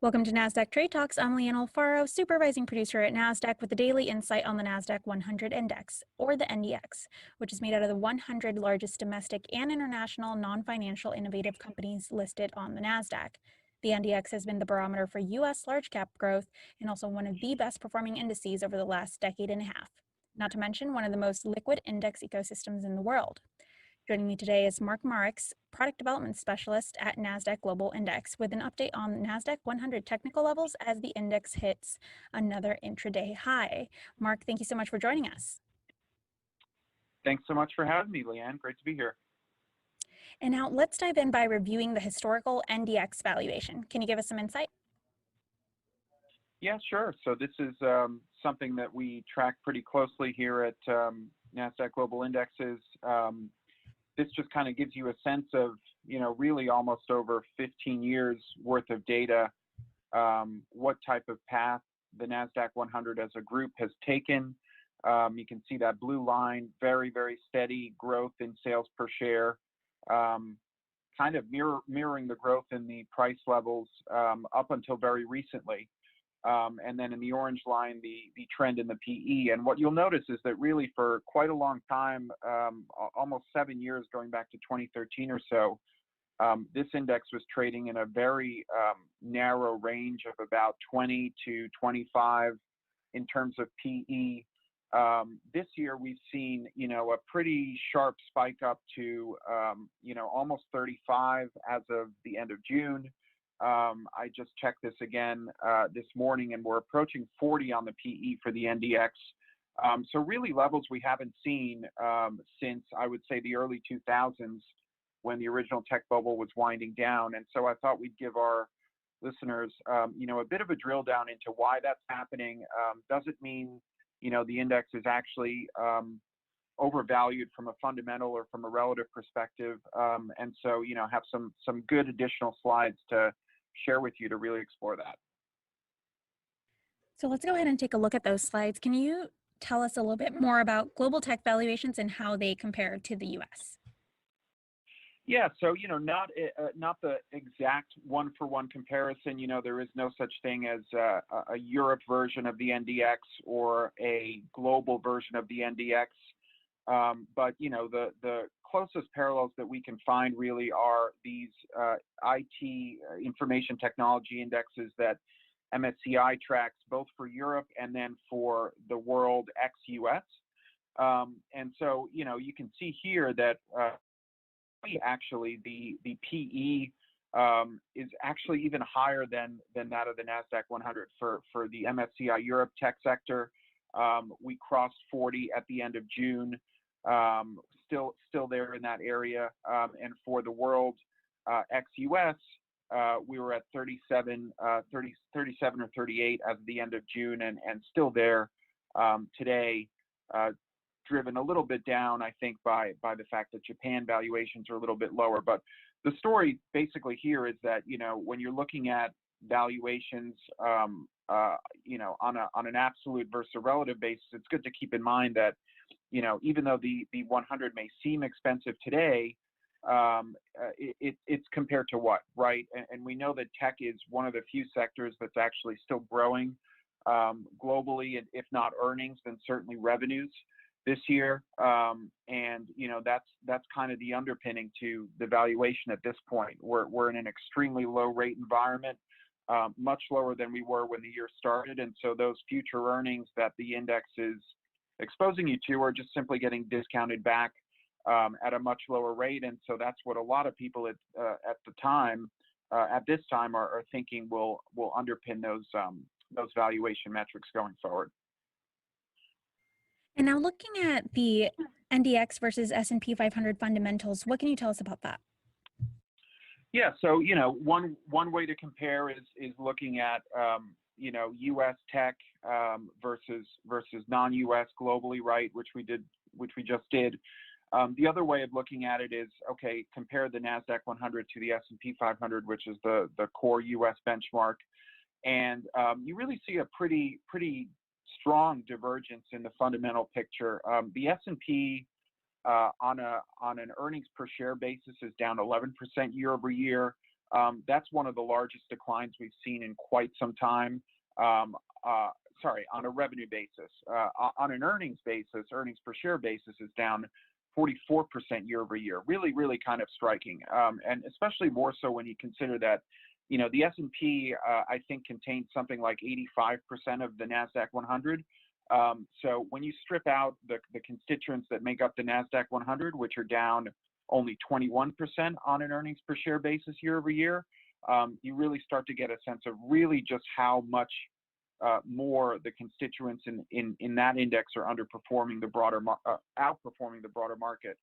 Welcome to Nasdaq Trade Talks. I'm Lyanne Alfaro, supervising producer at Nasdaq with a daily insight on the Nasdaq-100 index, or the NDX, which is made out of the 100 largest domestic and international non-financial innovative companies listed on the Nasdaq. The NDX has been the barometer for U.S. large-cap growth and also one of the best-performing indices over the last decade and a half, not to mention one of the most liquid index ecosystems in the world. Joining me today is Mark Marex, Product Development Specialist at Nasdaq Global Index, with an update on Nasdaq-100 technical levels as the index hits another intraday high. Mark, thank you so much for joining us. Thanks so much for having me, Lyanne. Great to be here. And now let's dive in by reviewing the historical NDX valuation. Can you give us some insight? Yeah, sure. So this is something that we track pretty closely here at Nasdaq Global Indexes. This just kind of gives you a sense of, really almost over 15 years worth of data, what type of path the Nasdaq-100 as a group has taken. You can see that blue line, very, very steady growth in sales per share, kind of mirroring the growth in the price levels up until very recently. And then in the orange line, the trend in the PE. And what you'll notice is that really for quite a long time, almost 7 years going back to 2013 or so, this index was trading in a very narrow range of about 20 to 25 in terms of PE. This year we've seen, a pretty sharp spike up to, almost 35 as of the end of June. I just checked this again this morning, and we're approaching 40 on the PE for the NDX. So really levels we haven't seen since, I would say, the early 2000s when the original tech bubble was winding down. And so I thought we'd give our listeners, a bit of a drill down into why that's happening. Does it mean, the index is actually overvalued from a fundamental or from a relative perspective? And so, have some good additional slides to share with you to really explore that. So let's go ahead and take a look at those slides. Can you tell us a little bit more about global tech valuations and how they compare to the U.S.? Yeah, so not the exact one-for-one comparison. There is no such thing as a Europe version of the NDX or a global version of the NDX. But the closest parallels that we can find really are these IT information technology indexes that MSCI tracks both for Europe and then for the world ex-US. And so you can see here that actually the PE is actually even higher than that of the Nasdaq-100 for the MSCI Europe tech sector. We crossed 40 at the end of June. Still there in that area, and for the world ex-US, we were at 37 or 38 as of the end of June, and still there today, driven a little bit down, I think, by the fact that Japan valuations are a little bit lower. But the story basically here is that when you're looking at valuations, on an absolute versus a relative basis, it's good to keep in mind that even though the 100 may seem expensive today, it's compared to what, right? And we know that tech is one of the few sectors that's actually still growing globally, and if not earnings, then certainly revenues this year. And that's kind of the underpinning to the valuation at this point. We're in an extremely low rate environment, much lower than we were when the year started, and so those future earnings that the index is exposing you to are just simply getting discounted back at a much lower rate. And so that's what a lot of people at this time are thinking will underpin those valuation metrics going forward. And now looking at the NDX versus S&P 500 fundamentals, what can you tell us about that? Yeah, so one way to compare is looking at U.S. tech versus non-U.S. globally, right? Which we just did. The other way of looking at it is, okay, compare the Nasdaq-100 to the S&P 500, which is the core U.S. benchmark, and you really see a pretty strong divergence in the fundamental picture. The S&P on an earnings per share basis is down 11% year over year. That's one of the largest declines we've seen in quite some time. Sorry, on a revenue basis. On an earnings basis, earnings per share basis is down 44% year over year. Really, really kind of striking, and especially more so when you consider that, you know, the S&P I think contains something like 85% of the Nasdaq-100. So when you strip out the constituents that make up the Nasdaq-100, which are down only 21% on an earnings per share basis year over year, you really start to get a sense of really just how much more the constituents in that index are underperforming the broader, outperforming the broader market.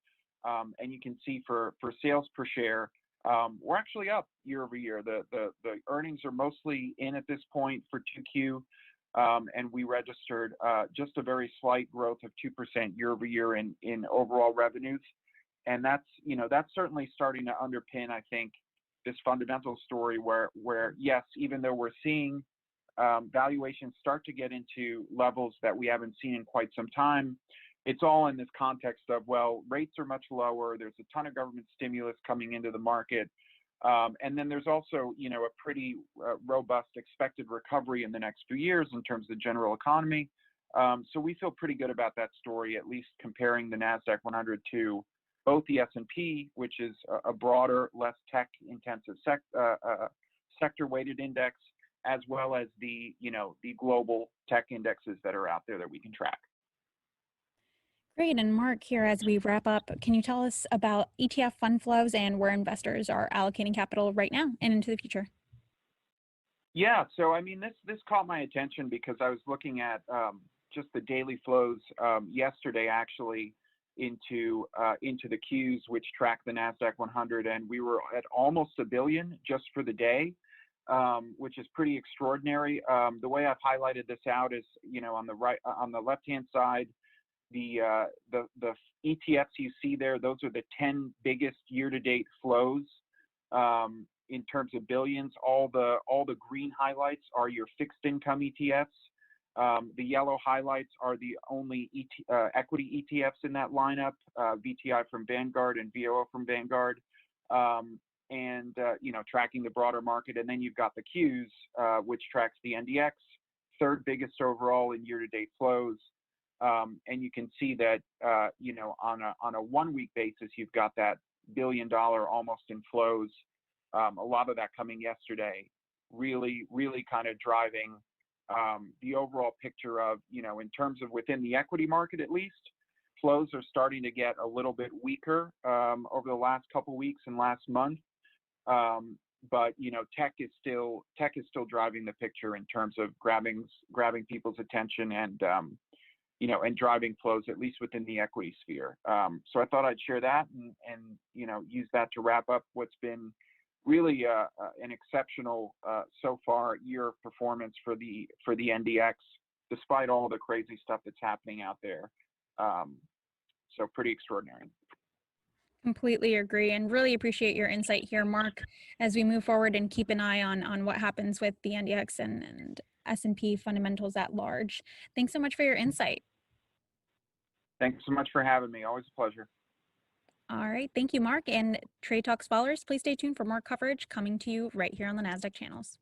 And you can see for sales per share, we're actually up year over year. The earnings are mostly in at this point for 2Q, and we registered just a very slight growth of 2% year over year in overall revenues. And that's, you know, that's certainly starting to underpin, I think, this fundamental story where yes, even though we're seeing valuations start to get into levels that we haven't seen in quite some time, it's all in this context of, well, rates are much lower. There's a ton of government stimulus coming into the market. And then there's also, you know, a pretty robust expected recovery in the next few years in terms of the general economy. So we feel pretty good about that story, at least comparing the Nasdaq-100 to both the S&P, which is a broader, less tech-intensive sector-weighted index, as well as the, you know, the global tech indexes that are out there that we can track. Great. And Mark, here as we wrap up, can you tell us about ETF fund flows and where investors are allocating capital right now and into the future? Yeah, so I mean, this caught my attention because I was looking at just the daily flows yesterday, actually, into the Qs, which track the Nasdaq-100, and we were at almost $1 billion just for the day, which is pretty extraordinary. The way I've highlighted this out is, you know, on the left-hand side, the ETFs you see there, those are the 10 biggest year-to-date flows in terms of billions. All the green highlights are your fixed income ETFs. The yellow highlights are the only equity ETFs in that lineup, VTI from Vanguard and VOO from Vanguard, and you know, tracking the broader market. And then you've got the Qs, which tracks the NDX, third biggest overall in year-to-date flows. And you can see that, you know, on a 1 week basis, you've got that $1 billion almost in flows. A lot of that coming yesterday, really, really kind of driving the overall picture of, you know, in terms of within the equity market, at least, flows are starting to get a little bit weaker over the last couple weeks and last month. But, you know, tech is still driving the picture in terms of grabbing people's attention and, you know, and driving flows, at least within the equity sphere. So I thought I'd share that and you know, use that to wrap up what's been really an exceptional so far year of performance for the NDX, despite all the crazy stuff that's happening out there. So pretty extraordinary. Completely agree and really appreciate your insight here, Mark, as we move forward and keep an eye on what happens with the NDX and S&P fundamentals at large. Thanks so much for your insight. Thanks so much for having me. Always a pleasure. All right. Thank you, Mark. And Trade Talks followers, please stay tuned for more coverage coming to you right here on the Nasdaq channels.